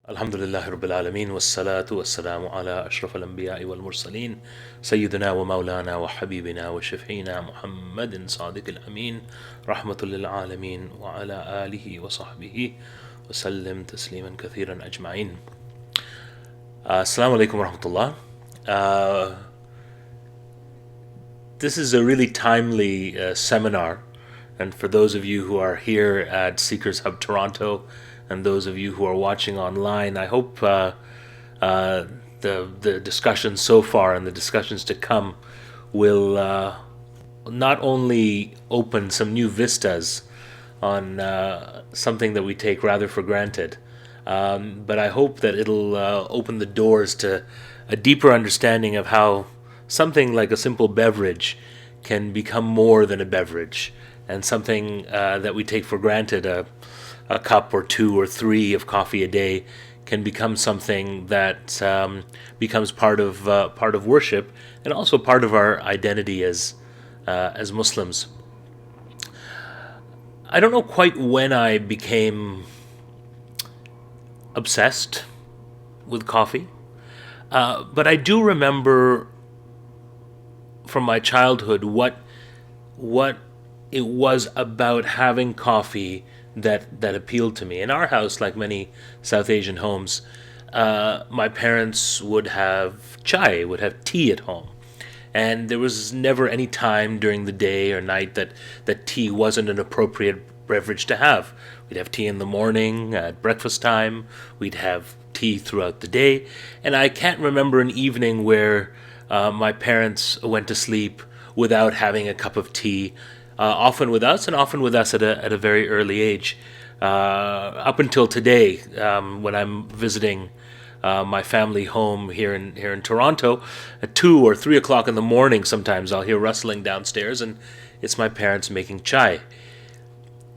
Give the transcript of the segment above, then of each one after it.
Alhamdulillah Rabbil Alameen wassalatu wassalamu ala ashraf al-anbiya'i wal mursaleen Sayyidina wa maulana wa habibina wa shafi'ina Muhammadin sadiq al-amin rahmatul lil alameen wa ala alihi wa sahbihi wa sallim tasliman kathiran ajma'in. Assalamu alaikum wa rahmatullah. This is a really timely seminar, and for those of you who are here at Seekers Hub Toronto and those of you who are watching online, I hope the discussions so far and the discussions to come will not only open some new vistas on something that we take rather for granted, but I hope that it'll open the doors to a deeper understanding of how something like a simple beverage can become more than a beverage, and something that we take for granted, a cup or two or three of coffee a day, can become something that becomes part of worship and also part of our identity as Muslims. I don't know quite when I became obsessed with coffee, but I do remember from my childhood what it was about having coffee that appealed to me. In our house, like many South Asian homes, my parents would have chai, would have tea at home. And there was never any time during the day or night that tea wasn't an appropriate beverage to have. We'd have tea in the morning, at breakfast time, we'd have tea throughout the day. And I can't remember an evening where my parents went to sleep without having a cup of tea, often with us, and often with us at a very early age. Up until today, when I'm visiting my family home here in Toronto, at 2 or 3 o'clock in the morning, sometimes I'll hear rustling downstairs, and it's my parents making chai.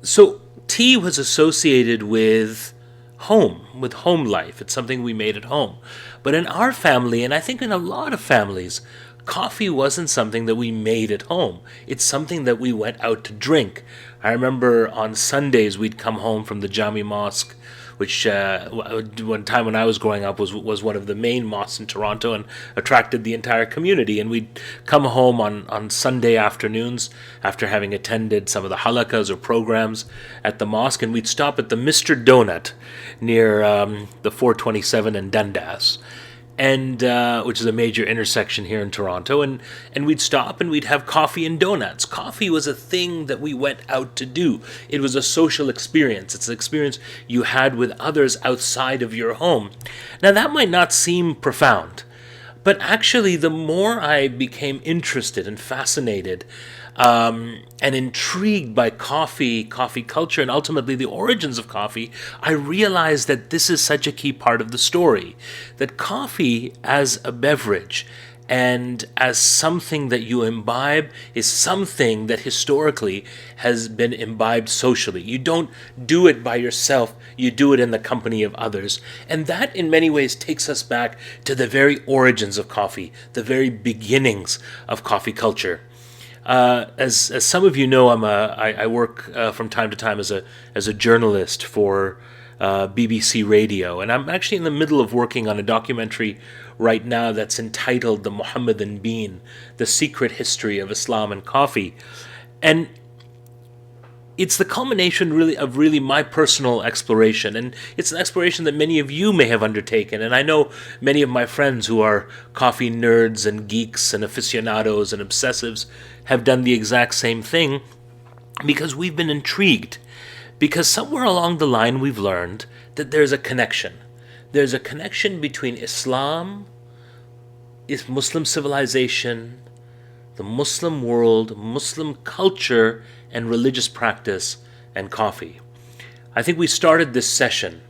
So tea was associated with home life. It's something we made at home. But in our family, and I think in a lot of families, coffee wasn't something that we made at home. It's something that we went out to drink. I remember on Sundays we'd come home from the Jami Mosque, which one time when I was growing up was one of the main mosques in Toronto and attracted the entire community. And we'd come home on Sunday afternoons after having attended some of the halakas or programs at the mosque, and we'd stop at the Mr. Donut near the 427 and Dundas, and which is a major intersection here in Toronto, and we'd stop and we'd have coffee and donuts. Coffee was a thing that we went out to do. It was a social experience. It's an experience you had with others outside of your home. Now that might not seem profound, but actually the more I became interested and fascinated and intrigued by coffee culture, and ultimately the origins of coffee, I realized that this is such a key part of the story. That coffee as a beverage and as something that you imbibe is something that historically has been imbibed socially. You don't do it by yourself, you do it in the company of others. And that in many ways takes us back to the very origins of coffee, the very beginnings of coffee culture. As some of you know, I work from time to time as a journalist for BBC Radio, and I'm actually in the middle of working on a documentary right now that's entitled "The Mohammedan Bean: The Secret History of Islam and Coffee," and it's the culmination of my personal exploration, and it's an exploration that many of you may have undertaken. And I know many of my friends who are coffee nerds and geeks and aficionados and obsessives have done the exact same thing, because we've been intrigued. Because somewhere along the line we've learned that there's a connection. There's a connection between Islam, Muslim civilization, the Muslim world, Muslim culture, and religious practice, and coffee. I think we started this session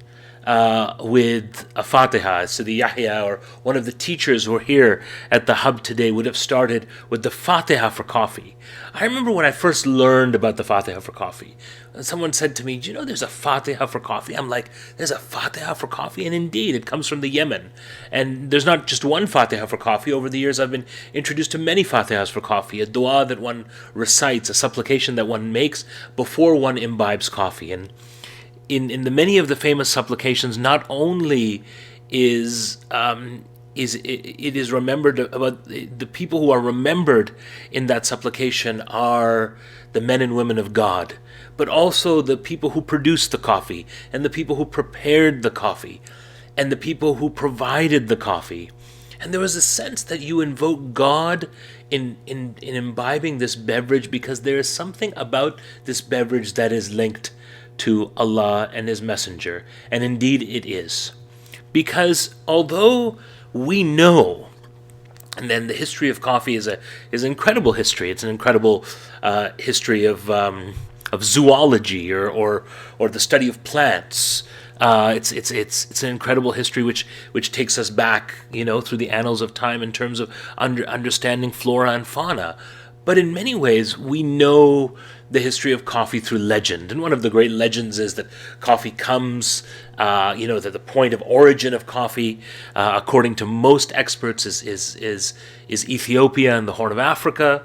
with a Fatiha. Sidi Yahya, or one of the teachers who are here at the hub today, would have started with the Fatiha for coffee. I remember when I first learned about the Fatiha for coffee, someone said to me, "Do you know there's a Fatiha for coffee?" I'm like, "There's a Fatiha for coffee?" And indeed, it comes from the Yemen. And there's not just one Fatiha for coffee. Over the years, I've been introduced to many Fatihas for coffee, a dua that one recites, a supplication that one makes before one imbibes coffee. And in the many of the famous supplications, not only it is remembered about the people who are remembered in that supplication are the men and women of God, but also the people who produced the coffee, and the people who prepared the coffee, and the people who provided the coffee. And there was a sense that you invoke God in imbibing this beverage, because there is something about this beverage that is linked to Allah and His Messenger. And indeed it is. Because although we know, and then the history of coffee is an incredible history. It's an incredible history of zoology or the study of plants. It's an incredible history which takes us back, through the annals of time in terms of understanding flora and fauna. But in many ways, we know the history of coffee through legend. And one of the great legends is that coffee comes, that the point of origin of coffee, according to most experts, is Ethiopia and the Horn of Africa.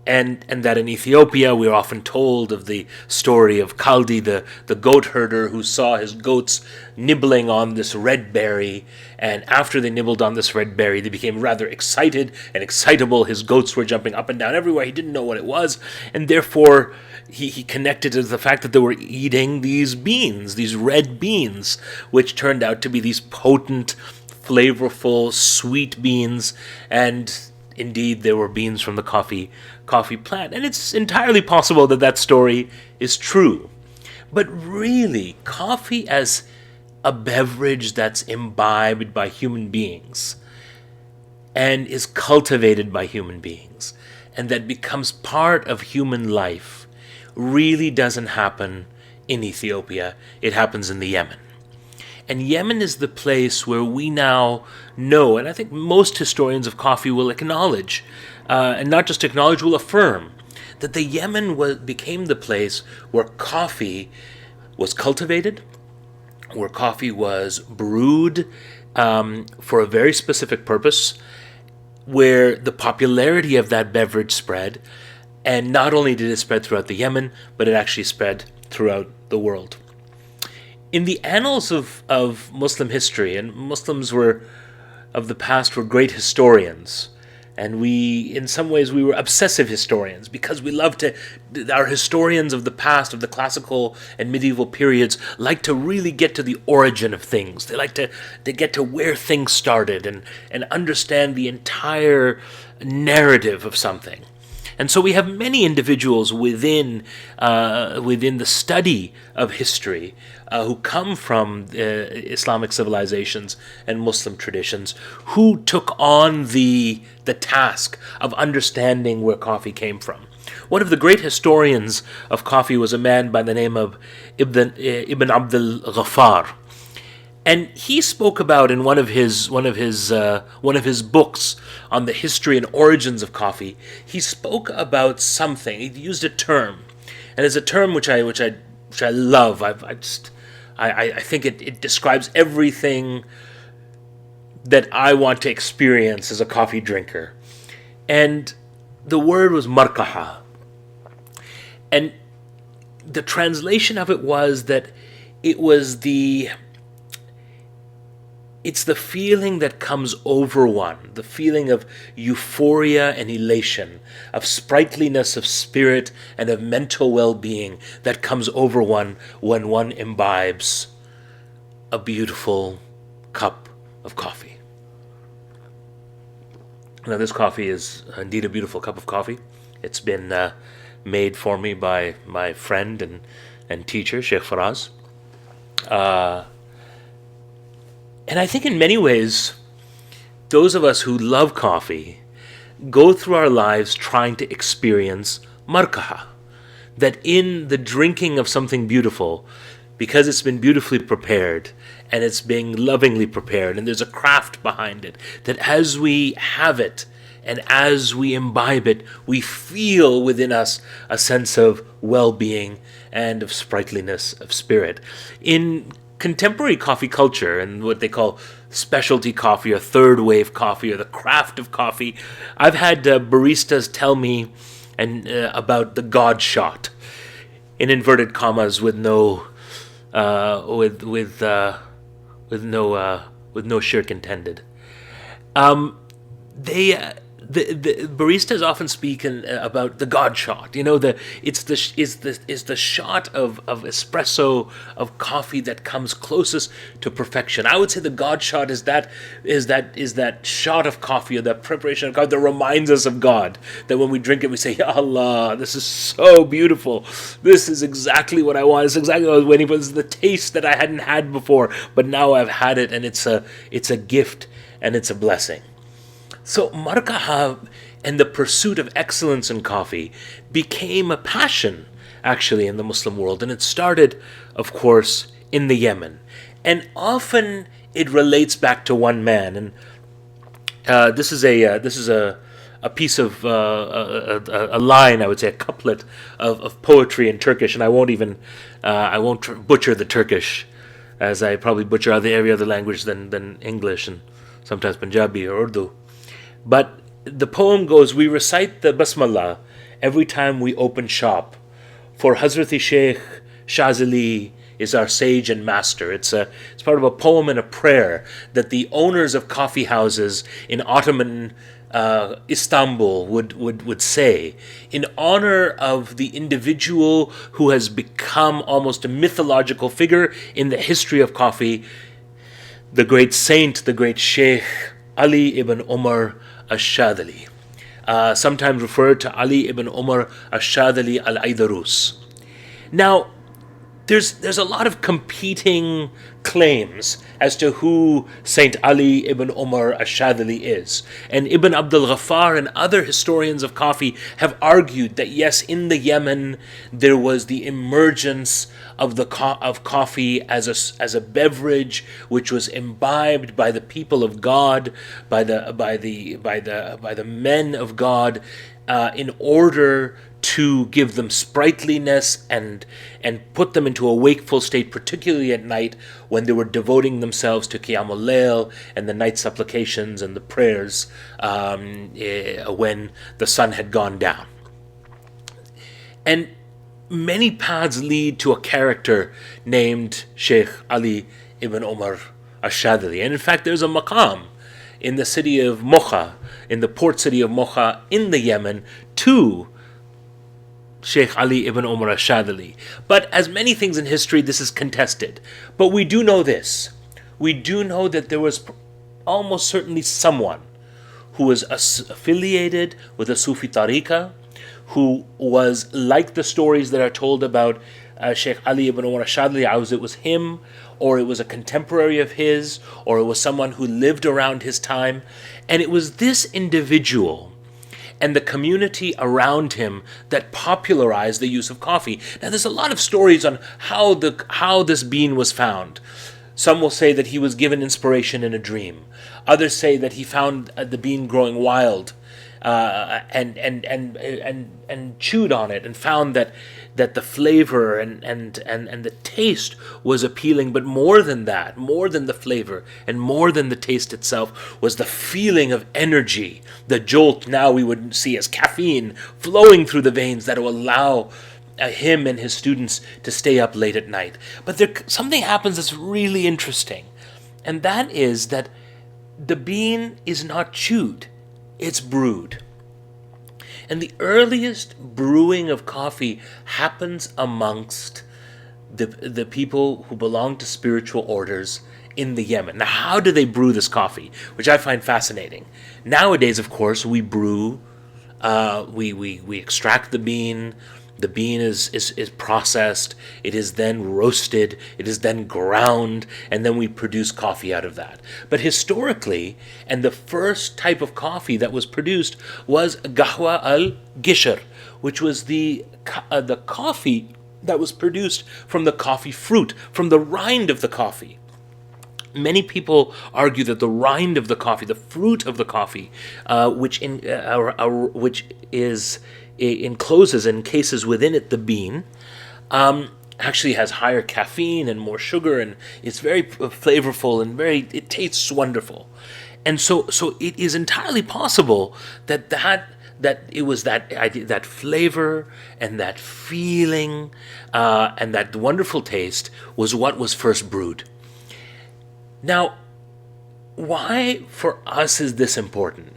And that in Ethiopia, we are often told of the story of Kaldi, the goat herder, who saw his goats nibbling on this red berry. And after they nibbled on this red berry, they became rather excited and excitable. His goats were jumping up and down everywhere. He didn't know what it was. And therefore, he connected it to the fact that they were eating these beans, these red beans, which turned out to be these potent, flavorful, sweet beans. And indeed, they were beans from the coffee plant. And it's entirely possible that that story is true. But really, coffee as a beverage that's imbibed by human beings and is cultivated by human beings and that becomes part of human life really doesn't happen in Ethiopia. It happens in the Yemen. And Yemen is the place where we now know, and I think most historians of coffee will acknowledge, and not just acknowledge, will affirm, that the Yemen became the place where coffee was cultivated, where coffee was brewed for a very specific purpose, where the popularity of that beverage spread, and not only did it spread throughout the Yemen, but it actually spread throughout the world. In the annals of Muslim history, and Muslims of the past were great historians, and in some ways we were obsessive historians, because our historians of the past, of the classical and medieval periods, like to really get to the origin of things. They like to get to where things started and understand the entire narrative of something. And so we have many individuals within the study of history who come from Islamic civilizations and Muslim traditions, who took on the task of understanding where coffee came from. One of the great historians of coffee was a man by the name of Ibn Abdul-Ghaffar. And he spoke about in one of his books on the history and origins of coffee. He spoke about something. He used a term, and it's a term which I love. I think it describes everything that I want to experience as a coffee drinker. And the word was markaha, and the translation of it was that it's the feeling that comes over one, the feeling of euphoria and elation, of sprightliness of spirit and of mental well-being that comes over one when one imbibes a beautiful cup of coffee. Now, this coffee is indeed a beautiful cup of coffee. It's been made for me by my friend and teacher, Sheikh Faraz. And I think in many ways, those of us who love coffee go through our lives trying to experience markaha. That in the drinking of something beautiful, because it's been beautifully prepared, and it's being lovingly prepared, and there's a craft behind it, that as we have it, and as we imbibe it, we feel within us a sense of well-being and of sprightliness of spirit. In contemporary coffee culture and what they call specialty coffee or third wave coffee or the craft of coffee, I've had baristas tell me about the God shot, in inverted commas, with no with no shirk intended. The baristas often speak about the God shot. It's the shot of espresso, of coffee that comes closest to perfection. I would say the God shot is that shot of coffee, or that preparation of God that reminds us of God. That when we drink it, we say, "Ya Allah, this is so beautiful. This is exactly what I want. It's exactly what I was waiting for. This is the taste that I hadn't had before, but now I've had it, and it's a gift, and it's a blessing." So markaha and the pursuit of excellence in coffee became a passion, actually, in the Muslim world. And it started, of course, in the Yemen. And often it relates back to one man. And this is a piece of a line, I would say, a couplet of poetry in Turkish. And I won't butcher the Turkish, as I probably butcher every other language than English and sometimes Punjabi or Urdu. But the poem goes, we recite the Basmallah every time we open shop, for Hazrat Sheikh Shazali is our sage and master. It's part of a poem and a prayer that the owners of coffee houses in Ottoman Istanbul would say in honor of the individual who has become almost a mythological figure in the history of coffee, the great saint, the great Sheikh Ali ibn Umar Ash-Shadhali, sometimes referred to Ali ibn Umar Ash-Shadhali al-Aidarus. Now, there's a lot of competing claims as to who Saint Ali ibn Umar Ash-Shadhali is. And Ibn Abdul Ghaffar and other historians of coffee have argued that yes, in the Yemen there was the emergence of coffee as a beverage which was imbibed by the people of God, by the men of God, in order to give them sprightliness and put them into a wakeful state, particularly at night when they were devoting themselves to Qiyamul Layl and the night supplications and the prayers when the sun had gone down. And many paths lead to a character named Sheikh Ali ibn Umar Ash-Shadhali. And in fact, there's a maqam in the city of Mocha, in the port city of Mocha in the Yemen, to Sheikh Ali ibn Umar Ash-Shadhali. But as many things in history, this is contested. But we do know this. We do know that there was almost certainly someone who was affiliated with a Sufi tariqah, who was like the stories that are told about Sheikh Ali ibn Umar Ash-Shadhali, either it was him, or it was a contemporary of his, or it was someone who lived around his time. And it was this individual and the community around him that popularized the use of coffee. Now, there's a lot of stories on how this bean was found. Some will say that he was given inspiration in a dream. Others say that he found the bean growing wild and chewed on it and found that the flavor and the taste was appealing. But more than that, more than the flavor and more than the taste itself, was the feeling of energy, the jolt now we would see as caffeine flowing through the veins that will allow him and his students to stay up late at night. But something happens that's really interesting, and that is that the bean is not chewed, it's brewed. And the earliest brewing of coffee happens amongst the people who belong to spiritual orders in the Yemen. Now, how do they brew this coffee? Which I find fascinating. Nowadays, of course, we brew, we extract the bean. The bean is processed, it is then roasted, it is then ground, and then we produce coffee out of that. But historically, and the first type of coffee that was produced was Gahwa al-Gishr, which was the coffee that was produced from the coffee fruit, from the rind of the coffee. Many people argue that the rind of the coffee, the fruit of the coffee, which encloses and encases within it the bean, actually has higher caffeine and more sugar, and it's very flavorful and it tastes wonderful. And so it is entirely possible that that it was that idea, that flavor and that feeling and that wonderful taste was what was first brewed. Now, why for us is this important?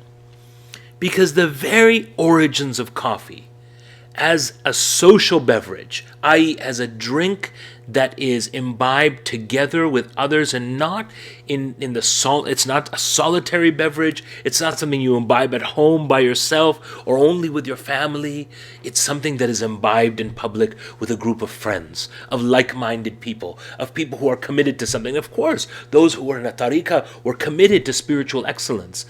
Because the very origins of coffee as a social beverage, i.e., as a drink that is imbibed together with others and not it's not a solitary beverage, it's not something you imbibe at home by yourself or only with your family. It's something that is imbibed in public with a group of friends, of like-minded people, of people who are committed to something. Of course, those who were in a tariqah were committed to spiritual excellence.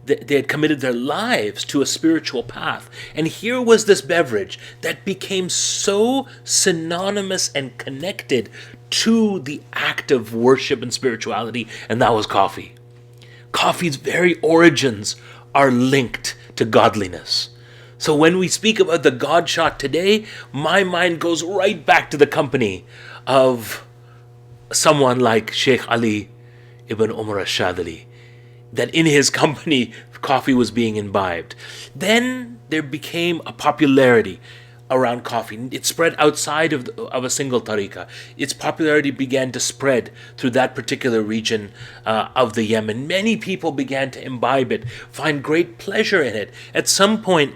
They had committed their lives to a spiritual path. And here was this beverage that became so synonymous and connected to the act of worship and spirituality, and that was coffee. Coffee's very origins are linked to godliness. So when we speak about the God shot today, my mind goes right back to the company of someone like Sheikh Ali ibn Umar al-Shadili, that in his company coffee was being imbibed. Then there became a popularity around coffee. It spread outside of a single tariqah. Its popularity began to spread through that particular region of the Yemen. Many people began to imbibe it, find great pleasure in it. At some point,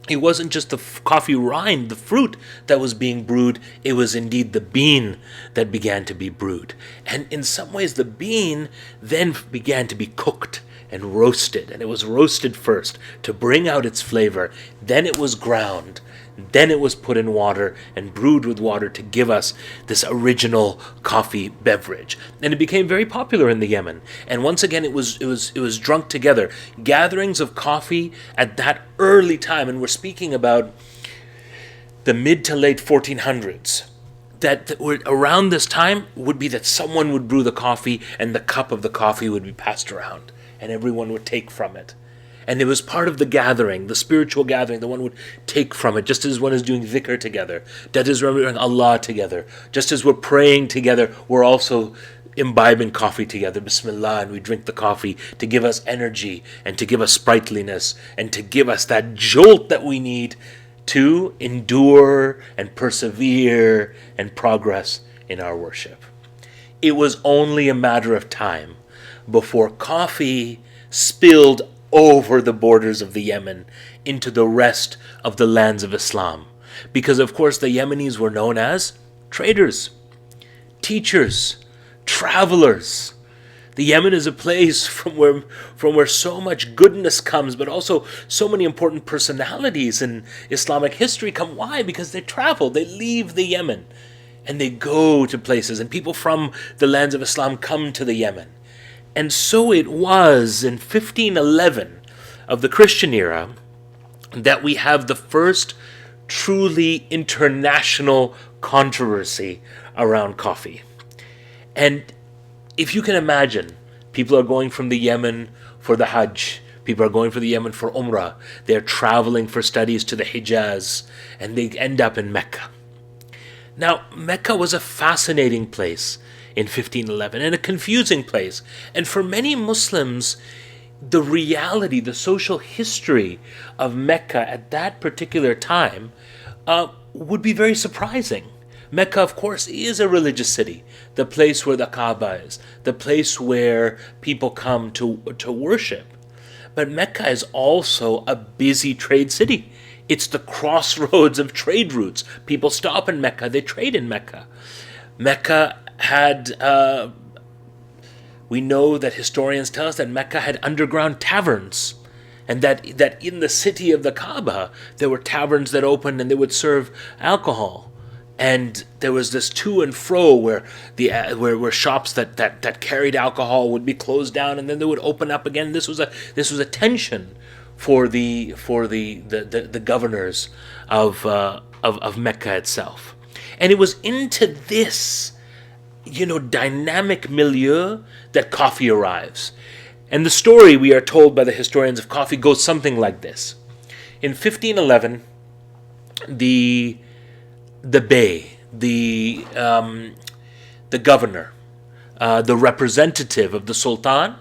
it wasn't just the coffee rind, the fruit that was being brewed, it was indeed the bean that began to be brewed. And in some ways, the bean then began to be cooked and roasted. And it was roasted first to bring out its flavor. Then it was ground. Then it was put in water and brewed with water to give us this original coffee beverage. And it became very popular in the Yemen. And once again, it was drunk together. Gatherings of coffee at that early time, and we're speaking about the mid to late 1400s, that were around this time would be that someone would brew the coffee and the cup of the coffee would be passed around and everyone would take from it. And it was part of the gathering, the spiritual gathering, the one would take from it, just as one is doing dhikr together, that is remembering Allah together. Just as we're praying together, we're also imbibing coffee together, Bismillah, and we drink the coffee to give us energy and to give us sprightliness and to give us that jolt that we need to endure and persevere and progress in our worship. It was only a matter of time before coffee spilled over the borders of the Yemen into the rest of the lands of Islam. Because of course the Yemenis were known as traders, teachers, travelers. The Yemen is a place from where so much goodness comes, but also so many important personalities in Islamic history come. Why? Because they travel, they leave the Yemen, and they go to places, and people from the lands of Islam come to the Yemen. And so it was in 1511 of the Christian era that we have the first truly international controversy around coffee. And if you can imagine, people are going from the Yemen for the Hajj, people are going for the Yemen for Umrah, they're traveling for studies to the Hijaz, and they end up in Mecca. Now, Mecca was a fascinating place in 1511, and a confusing place. And for many Muslims, the reality, the social history of Mecca at that particular time would be very surprising. Mecca, of course, is a religious city, the place where the Kaaba is, the place where people come to worship. But Mecca is also a busy trade city. It's the crossroads of trade routes. People stop in Mecca, they trade in Mecca. Mecca had, we know that historians tell us that Mecca had underground taverns, and that in the city of the Kaaba, there were taverns that opened and they would serve alcohol. And there was this to and fro where shops that carried alcohol would be closed down and then they would open up again. This was a tension for the governors of Mecca itself. And it was into this dynamic milieu that coffee arrives. And the story, we are told by the historians of coffee, goes something like this. In 1511, the bey, the governor, the representative of the Sultan,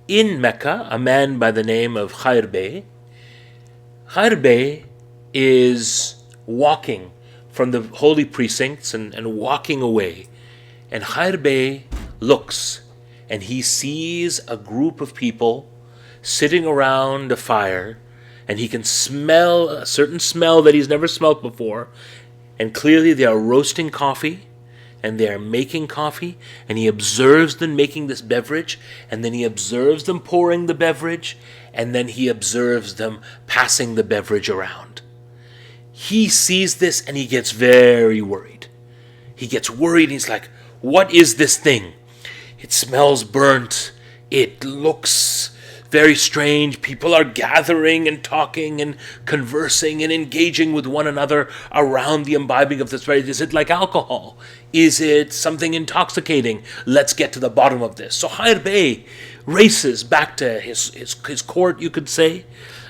in Mecca, a man by the name of Khair Bey. Khair Bey is walking from the holy precincts and walking away. And Khair Bey looks and he sees a group of people sitting around a fire, and he can smell a certain smell that he's never smelled before. And clearly they are roasting coffee and they are making coffee, and he observes them making this beverage, and then he observes them pouring the beverage, and then he observes them passing the beverage around. He sees this and he gets very worried. He gets worried and he's like, what is this thing? It smells burnt. It looks very strange. People are gathering and talking and conversing and engaging with one another around the imbibing of this. Is it like alcohol? Is it something intoxicating? Let's get to the bottom of this. So Khair Bey races back to his court, you could say,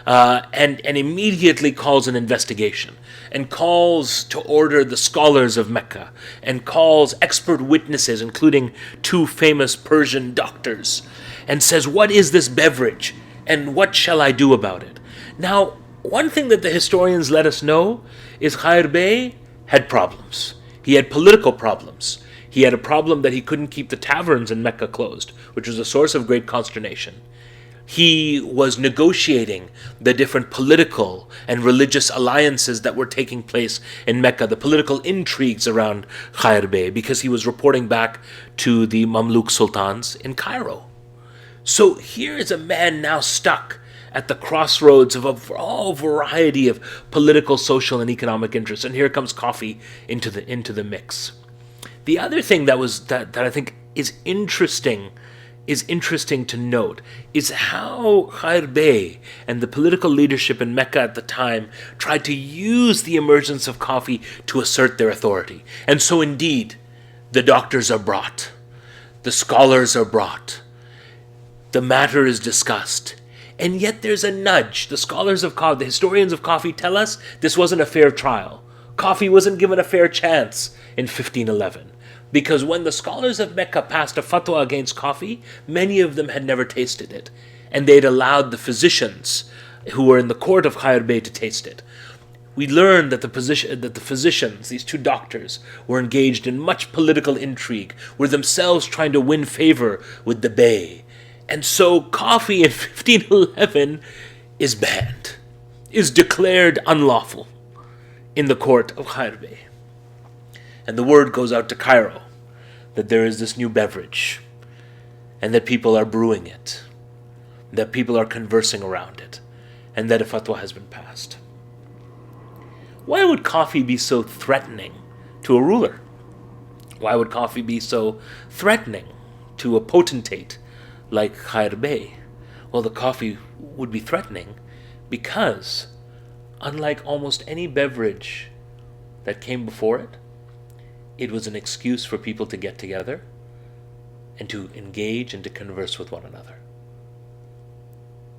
and immediately calls an investigation and calls to order the scholars of Mecca and calls expert witnesses, including 2 famous Persian doctors, and says, what is this beverage and what shall I do about it? Now, one thing that the historians let us know is Khair Bey had problems. He had political problems. He had a problem that he couldn't keep the taverns in Mecca closed, which was a source of great consternation. He was negotiating the different political and religious alliances that were taking place in Mecca, the political intrigues around Khair Bey, because he was reporting back to the Mamluk Sultans in Cairo. So here is a man now stuck at the crossroads of a whole variety of political, social, and economic interests, and here comes coffee into the mix. The other thing that I think is interesting to note is how Khair Bey and the political leadership in Mecca at the time tried to use the emergence of coffee to assert their authority. And so indeed, the doctors are brought, the scholars are brought, the matter is discussed, and yet there's a nudge. The scholars of coffee, the historians of coffee tell us this wasn't a fair trial. Coffee wasn't given a fair chance in 1511. Because when the scholars of Mecca passed a fatwa against coffee, many of them had never tasted it. And they'd allowed the physicians who were in the court of Khair Bey to taste it. We learned that the physicians, these 2 doctors, were engaged in much political intrigue, were themselves trying to win favor with the Bey. And so coffee in 1511 is banned, is declared unlawful in the court of Khair Bey. And the word goes out to Cairo that there is this new beverage and that people are brewing it, that people are conversing around it, and that a fatwa has been passed. Why would coffee be so threatening to a ruler? Why would coffee be so threatening to a potentate like Khair Bey? Well, the coffee would be threatening because, unlike almost any beverage that came before it, it was an excuse for people to get together and to engage and to converse with one another.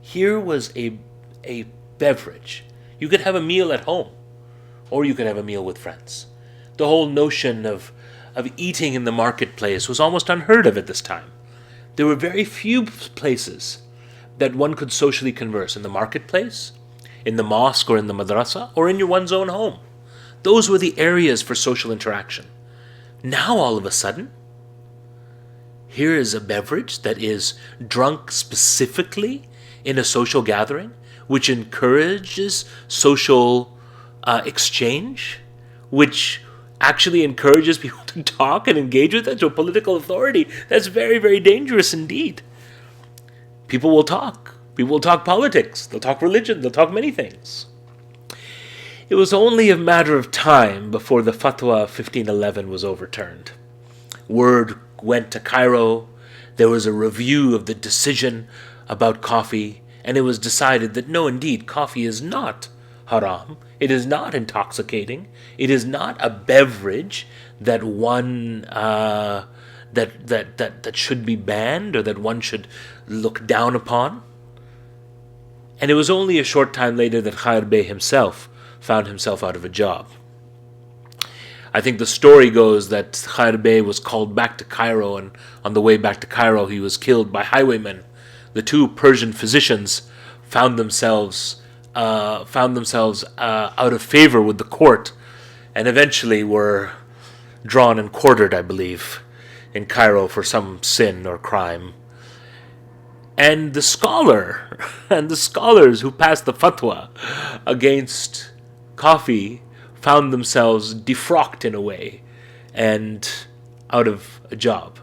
Here was a beverage. You could have a meal at home, or you could have a meal with friends. The whole notion of eating in the marketplace was almost unheard of at this time. There were very few places that one could socially converse. In the marketplace, in the mosque or in the madrasa, or in one's own home. Those were the areas for social interaction. Now all of a sudden, here is a beverage that is drunk specifically in a social gathering, which encourages social exchange, which actually encourages people to talk and engage with it to a political authority. That's very, very dangerous indeed. People will talk. People will talk politics. They'll talk religion. They'll talk many things. It was only a matter of time before the fatwa of 1511 was overturned. Word went to Cairo. There was a review of the decision about coffee, and it was decided that no, indeed, coffee is not haram. It is not intoxicating. It is not a beverage that one that should be banned or that one should look down upon. And it was only a short time later that Khair Bey himself found himself out of a job. I think the story goes that Khair Bey was called back to Cairo, and on the way back to Cairo he was killed by highwaymen the two Persian physicians found themselves out of favor with the court, and eventually were drawn and quartered, I believe, in Cairo for some sin or crime. And the scholars who passed the fatwa against coffee found themselves defrocked in a way and out of a job.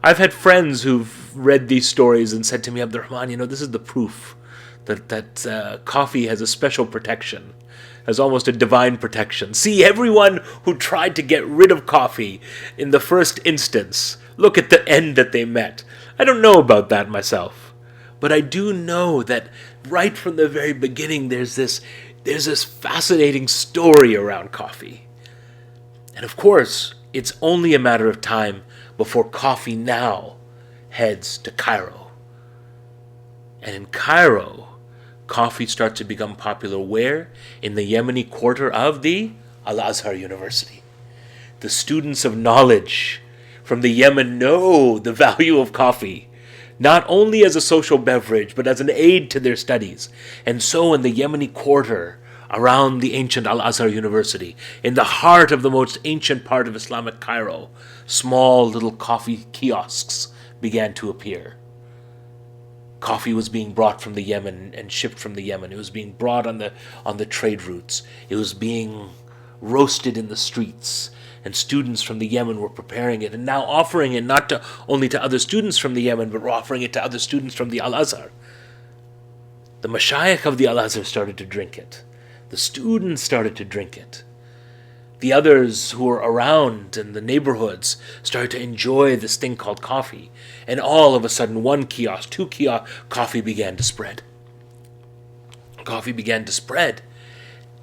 I've had friends who've read these stories and said to me, Abdul-Rahman, this is the proof that coffee has a special protection, has almost a divine protection. See, everyone who tried to get rid of coffee in the first instance, look at the end that they met. I don't know about that myself, but I do know that right from the very beginning there's this fascinating story around coffee. And of course, it's only a matter of time before coffee now heads to Cairo. And in Cairo, coffee starts to become popular where? In the Yemeni quarter of the Al-Azhar University. The students of knowledge from the Yemen know the value of coffee, not only as a social beverage, but as an aid to their studies. And so in the Yemeni quarter, around the ancient Al-Azhar University, in the heart of the most ancient part of Islamic Cairo, small little coffee kiosks began to appear. Coffee was being brought from the Yemen and shipped from the Yemen. It was being brought on the trade routes. It was being roasted in the streets. And students from the Yemen were preparing it and now offering it not only to other students from the Yemen, but were offering it to other students from the Al-Azhar. The mashayikh of the Al-Azhar started to drink it. The students started to drink it. The others who were around in the neighborhoods started to enjoy this thing called coffee. And all of a sudden, one kiosk, two kiosks, coffee began to spread. Coffee began to spread.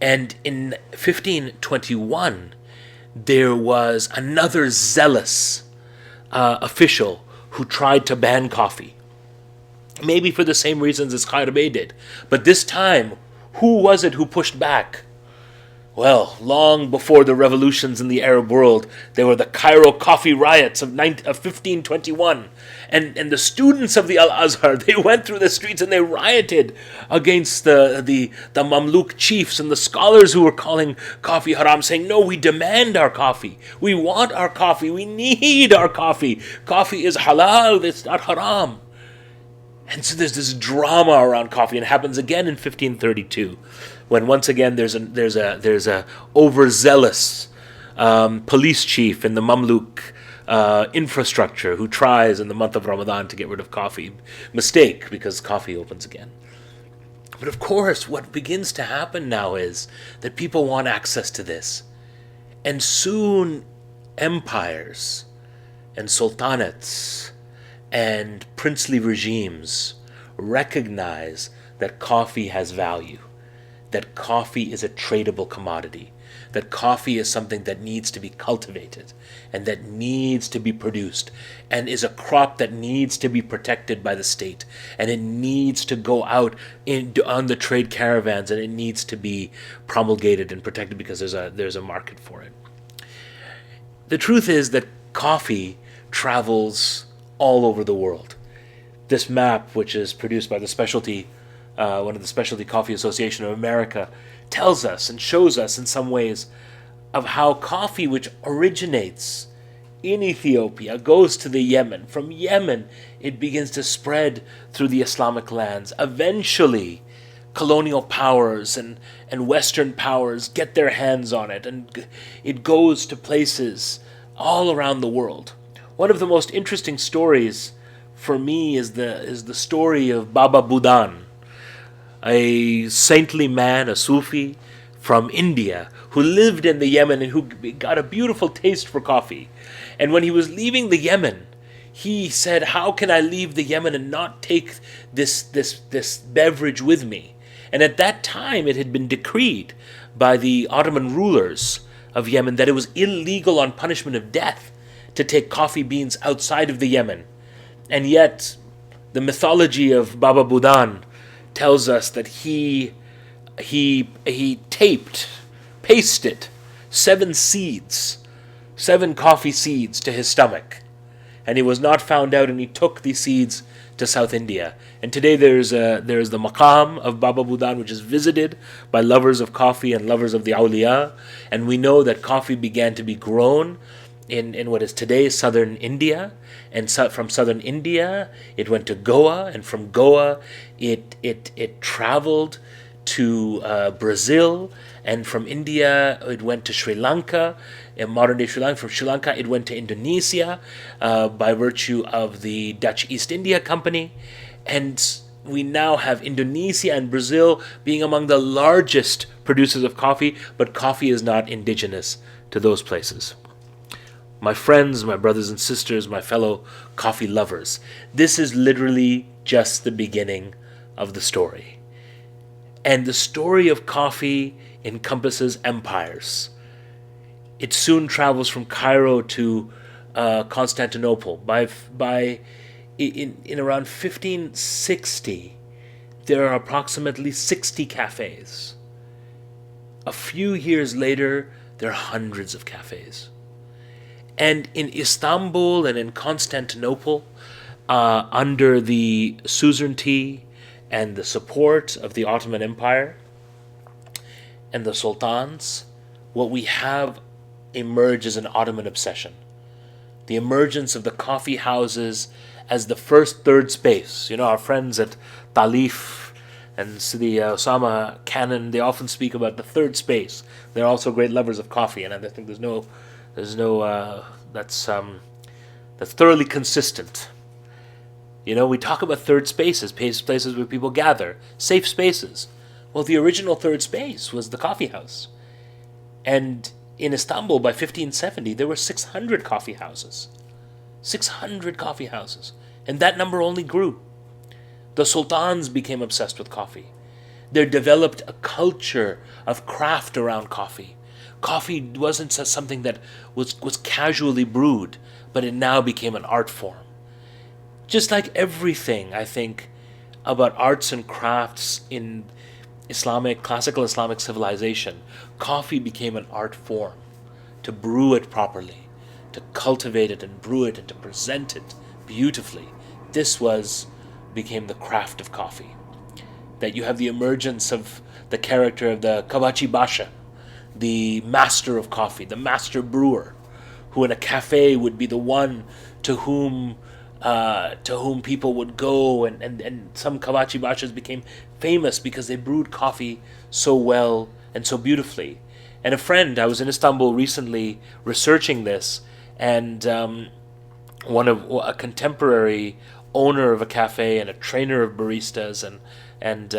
And in 1521, there was another zealous official who tried to ban coffee. Maybe for the same reasons as Khairabeh did. But this time, who was it who pushed back? Well, long before the revolutions in the Arab world, there were the Cairo coffee riots of 1521. And the students of the Al-Azhar, they went through the streets and they rioted against the Mamluk chiefs and the scholars who were calling coffee haram, saying, no, we demand our coffee. We want our coffee. We need our coffee. Coffee is halal. It's not haram. And so there's this drama around coffee, and it happens again in 1532, when once again there's a overzealous police chief in the Mamluk infrastructure who tries in the month of Ramadan to get rid of coffee. Mistake, because coffee opens again. But of course, what begins to happen now is that people want access to this, and soon empires and sultanates and princely regimes recognize that coffee has value, that coffee is a tradable commodity, that coffee is something that needs to be cultivated and that needs to be produced and is a crop that needs to be protected by the state, and it needs to go out on the trade caravans, and it needs to be promulgated and protected because there's a market for it. The truth is that coffee travels all over the world. This map, which is produced by one of the Specialty Coffee Association of America, tells us and shows us in some ways of how coffee, which originates in Ethiopia, goes to the Yemen. From Yemen, it begins to spread through the Islamic lands. Eventually, colonial powers and Western powers get their hands on it, and it goes to places all around the world. One of the most interesting stories for me is the story of Baba Budan, a saintly man, a Sufi from India, who lived in the Yemen and who got a beautiful taste for coffee. And when he was leaving the Yemen, he said, how can I leave the Yemen and not take this beverage with me? And at that time, it had been decreed by the Ottoman rulers of Yemen that it was illegal on punishment of death to take coffee beans outside of the Yemen. And yet, the mythology of Baba Budan tells us that he pasted 7 coffee seeds to his stomach. And he was not found out, and he took these seeds to South India. And today there's the maqam of Baba Budan, which is visited by lovers of coffee and lovers of the awliya. And we know that coffee began to be grown in what is today southern India. And from southern India, it went to Goa. And from Goa, it traveled to Brazil. And from India, it went to Sri Lanka, in modern-day Sri Lanka. From Sri Lanka, it went to Indonesia by virtue of the Dutch East India Company. And we now have Indonesia and Brazil being among the largest producers of coffee, but coffee is not indigenous to those places. My friends, my brothers and sisters, my fellow coffee lovers, this is literally just the beginning of the story. And the story of coffee encompasses empires. It soon travels from Cairo to Constantinople. In around 1560, there are approximately 60 cafes. A few years later, there are hundreds of cafes. And in Istanbul and in Constantinople, under the suzerainty and the support of the Ottoman Empire and the Sultans, what we have emerge as an Ottoman obsession. The emergence of the coffee houses as the first third space. You know, our friends at Talif and Sidi Osama Cannon, they often speak about the third space. They're also great lovers of coffee, and I think that's thoroughly consistent. You know, we talk about third spaces, places where people gather, safe spaces. Well, the original third space was the coffee house. And in Istanbul, by 1570, there were 600 coffee houses. 600 coffee houses. And that number only grew. The sultans became obsessed with coffee. There developed a culture of craft around coffee. Coffee wasn't something that was casually brewed, but it now became an art form. Just like everything, I think, about arts and crafts in classical Islamic civilization, coffee became an art form. To brew it properly, to cultivate it and brew it and to present it beautifully. This became the craft of coffee. That you have the emergence of the character of the Kahvecibasi, the master of coffee, the master brewer, who in a cafe would be the one to whom people would go, and some Kahvecibasis became famous because they brewed coffee so well and so beautifully. And a friend, I was in Istanbul recently researching this, and a contemporary owner of a cafe and a trainer of baristas and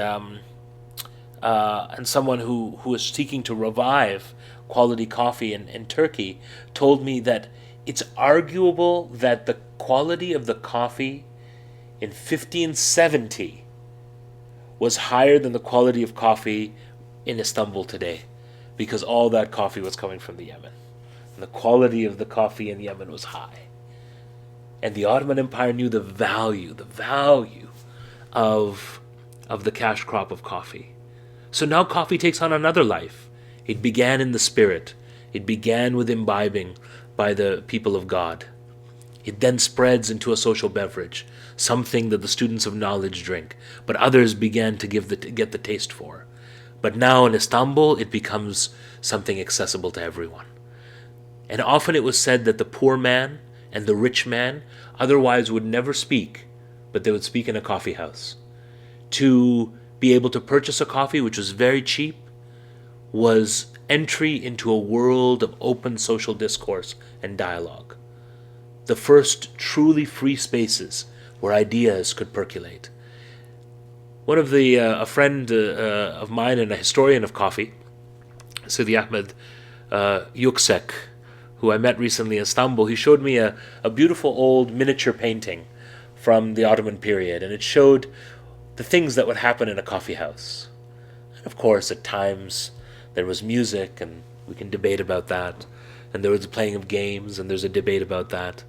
someone who is seeking to revive quality coffee in Turkey told me that it's arguable that the quality of the coffee in 1570 was higher than the quality of coffee in Istanbul today, because all that coffee was coming from the Yemen. And the quality of the coffee in Yemen was high. And the Ottoman Empire knew the value of the cash crop of coffee. So now coffee takes on another life. It began in the spirit. It began with imbibing by the people of God. It then spreads into a social beverage, something that the students of knowledge drink, but others began to get the taste for. But now in Istanbul, it becomes something accessible to everyone. And often it was said that the poor man and the rich man otherwise would never speak, but they would speak in a coffee house. To be able to purchase a coffee, which was very cheap, was entry into a world of open social discourse and dialogue. The first truly free spaces where ideas could percolate. One of a friend of mine and a historian of coffee, Sidi Ahmed Yüksek, who I met recently in Istanbul, he showed me a beautiful old miniature painting from the Ottoman period, and it showed the things that would happen in a coffee house. And of course, at times, there was music, and we can debate about that, and there was the playing of games, and there's a debate about that.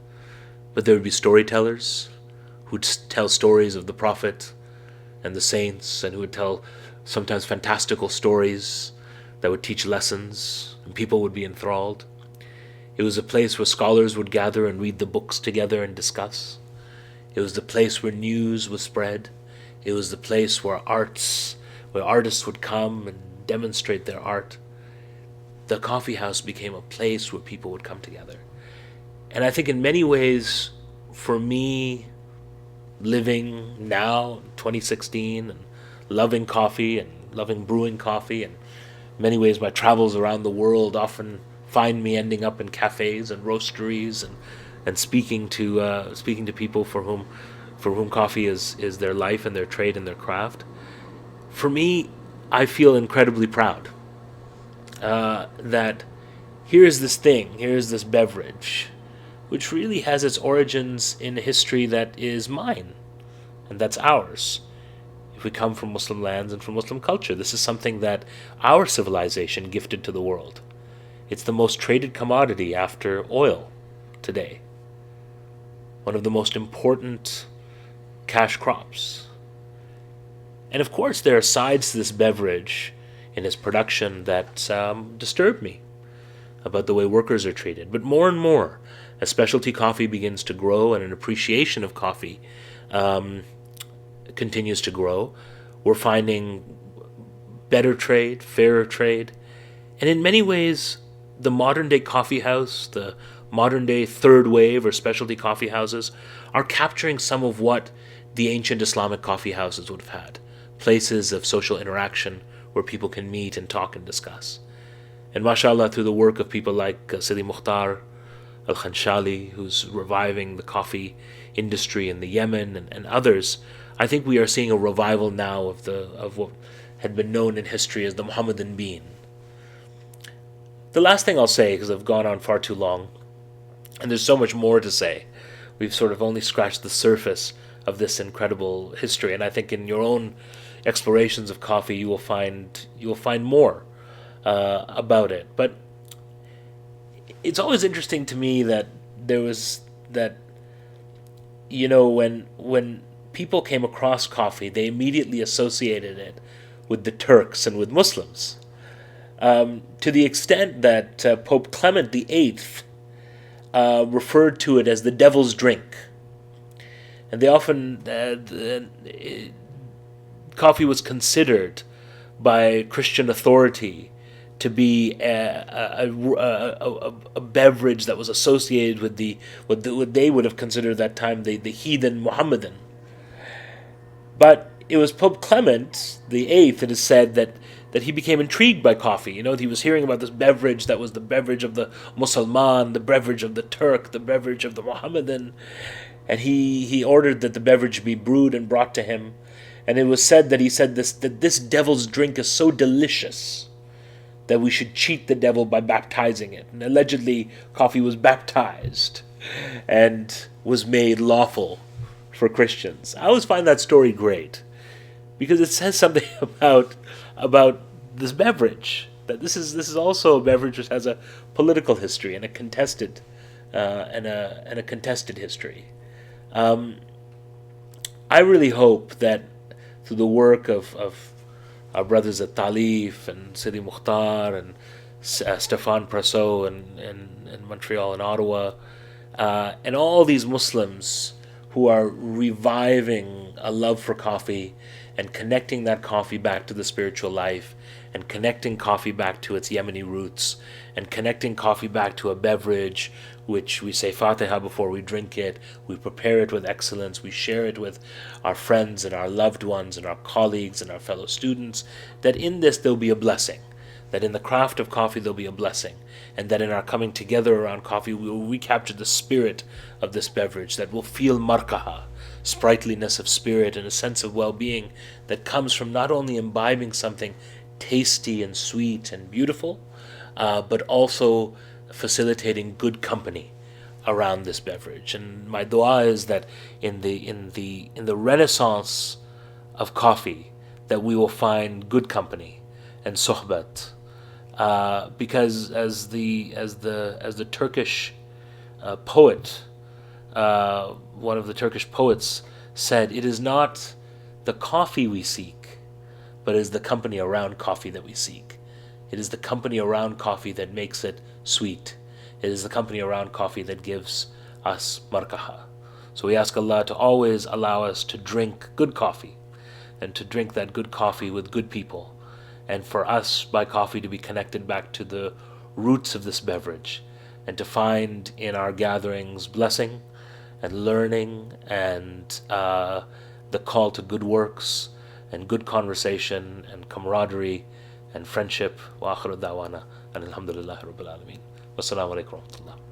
But there would be storytellers who'd tell stories of the Prophet and the saints, and who would tell sometimes fantastical stories that would teach lessons, and people would be enthralled. It was a place where scholars would gather and read the books together and discuss. It was the place where news was spread. It was the place where artists would come and demonstrate their art. The coffee house became a place where people would come together. And I think in many ways, for me, living now, 2016, and loving coffee and loving brewing coffee, and in many ways my travels around the world often find me ending up in cafes and roasteries and speaking to people for whom coffee is their life and their trade and their craft. For me, I feel incredibly proud that here's this beverage, which really has its origins in a history that is mine, and that's ours. If we come from Muslim lands and from Muslim culture, this is something that our civilization gifted to the world. It's the most traded commodity after oil today. One of the most important cash crops. And of course, there are sides to this beverage in its production that disturb me about the way workers are treated. But more and more, as specialty coffee begins to grow and an appreciation of coffee continues to grow, we're finding better trade, fairer trade. And in many ways, the modern day coffee house, the modern day third wave or specialty coffee houses are capturing some of what the ancient Islamic coffee houses would have had. Places of social interaction where people can meet and talk and discuss. And mashallah, through the work of people like Sidi Mukhtar al-Khanshali, who's reviving the coffee industry in the Yemen and others, I think we are seeing a revival now of what had been known in history as the Muhammadan bean. The last thing I'll say, because I've gone on far too long, and there's so much more to say, we've sort of only scratched the surface of this incredible history, and I think in your own explorations of coffee you will find more about it. But it's always interesting to me that when people came across coffee, they immediately associated it with the Turks and with Muslims, to the extent that Pope Clement VIII referred to it as the devil's drink. And they often coffee was considered by Christian authority to be a beverage that was associated with what they would have considered at that time the heathen Mohammedan. But it was Pope Clement VIII, it is said, that he became intrigued by coffee. He was hearing about this beverage that was the beverage of the Musalman, the beverage of the Turk, the beverage of the Mohammedan. And he ordered that the beverage be brewed and brought to him. And it was said that he said that this devil's drink is so delicious that we should cheat the devil by baptizing it. And allegedly, coffee was baptized and was made lawful for Christians. I always find that story great because it says something about this beverage, that this is also a beverage which has a political history and a contested history. I really hope that through the work of our brothers at Talif and Sidi Mukhtar and Stéphane Prasseau in Montreal and Ottawa, and all these Muslims who are reviving a love for coffee and connecting that coffee back to the spiritual life, and connecting coffee back to its Yemeni roots, and connecting coffee back to a beverage which we say Fatiha before we drink it, we prepare it with excellence, we share it with our friends and our loved ones and our colleagues and our fellow students, that in this there'll be a blessing, that in the craft of coffee there'll be a blessing, and that in our coming together around coffee we will recapture the spirit of this beverage, that will feel markaha, sprightliness of spirit and a sense of well-being that comes from not only imbibing something tasty and sweet and beautiful, but also facilitating good company around this beverage. And my dua is that in the renaissance of coffee, that we will find good company and sohbat, because as the Turkish poet, one of the Turkish poets said, it is not the coffee we seek, but it is the company around coffee that we seek. It is the company around coffee that makes it sweet. It is the company around coffee that gives us markaha. So we ask Allah to always allow us to drink good coffee, and to drink that good coffee with good people, and for us by coffee to be connected back to the roots of this beverage, and to find in our gatherings blessing and learning and the call to good works and good conversation and camaraderie and friendship. Wa akhiru da'wana and alhamdulillahi rabbil alameen. Wassalamu alaikum wa rahmatullah.